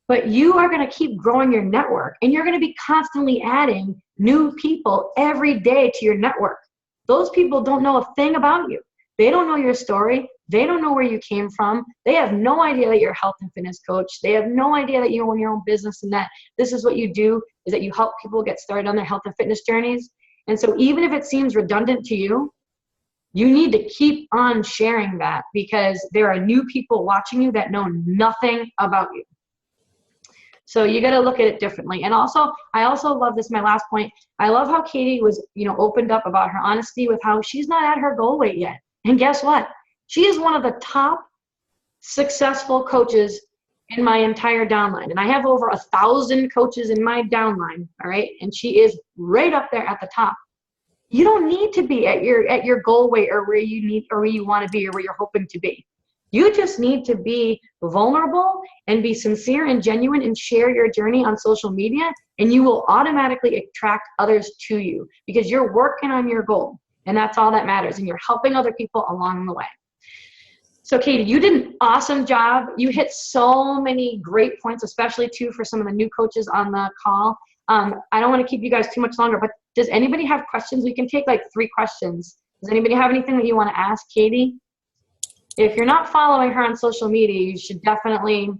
But you are going to keep growing your network and you're going to be constantly adding new people every day to your network. Those people don't know a thing about you. They don't know your story. They don't know where you came from. They have no idea that you're a health and fitness coach. They have no idea that you own your own business and that this is what you do, is that you help people get started on their health and fitness journeys. And so even if it seems redundant to you, you need to keep on sharing that because there are new people watching you that know nothing about you. So you got to look at it differently. And also, I also love this, my last point. I love how Katie was, opened up about her honesty with how she's not at her goal weight yet. And guess what? She is one of the top successful coaches in my entire downline. And I have over 1,000 coaches in my downline, all right? And she is right up there at the top. You don't need to be at your goal weight or where you need or where you want to be or where you're hoping to be. You just need to be vulnerable and be sincere and genuine and share your journey on social media, and you will automatically attract others to you because you're working on your goal, and that's all that matters, and you're helping other people along the way. So Katie, you did an awesome job. You hit so many great points, especially too for some of the new coaches on the call. I don't want to keep you guys too much longer, but does anybody have questions? We can take like 3 questions. Does anybody have anything that you want to ask Katie? If you're not following her on social media, you should definitely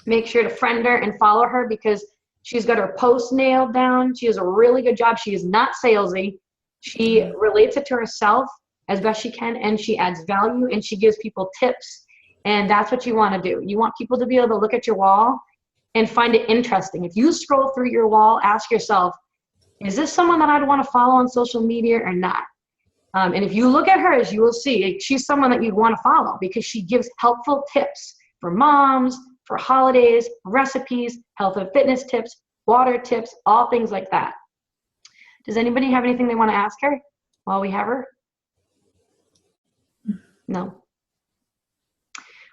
make sure to friend her and follow her because she's got her posts nailed down. She does a really good job. She is not salesy. She relates it to herself as best she can, and she adds value, and she gives people tips. And that's what you want to do. You want people to be able to look at your wall and find it interesting. If you scroll through your wall, ask yourself, is this someone that I'd want to follow on social media or not? And if you look at her, as you will see, she's someone that you'd want to follow because she gives helpful tips for moms, for holidays, recipes, health and fitness tips, water tips, all things like that. Does anybody have anything they want to ask her while we have her? No.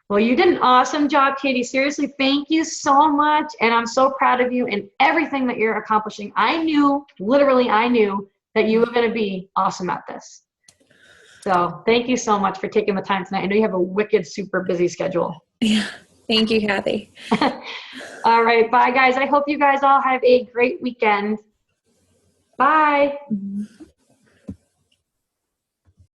Well, you did an awesome job, Katie. Seriously, thank you so much. And I'm so proud of you and everything that you're accomplishing. Literally, I knew that you were going to be awesome at this. So thank you so much for taking the time tonight. I know you have a wicked, super busy schedule. Yeah. Thank you, Kathy. All right. Bye, guys. I hope you guys all have a great weekend. Bye.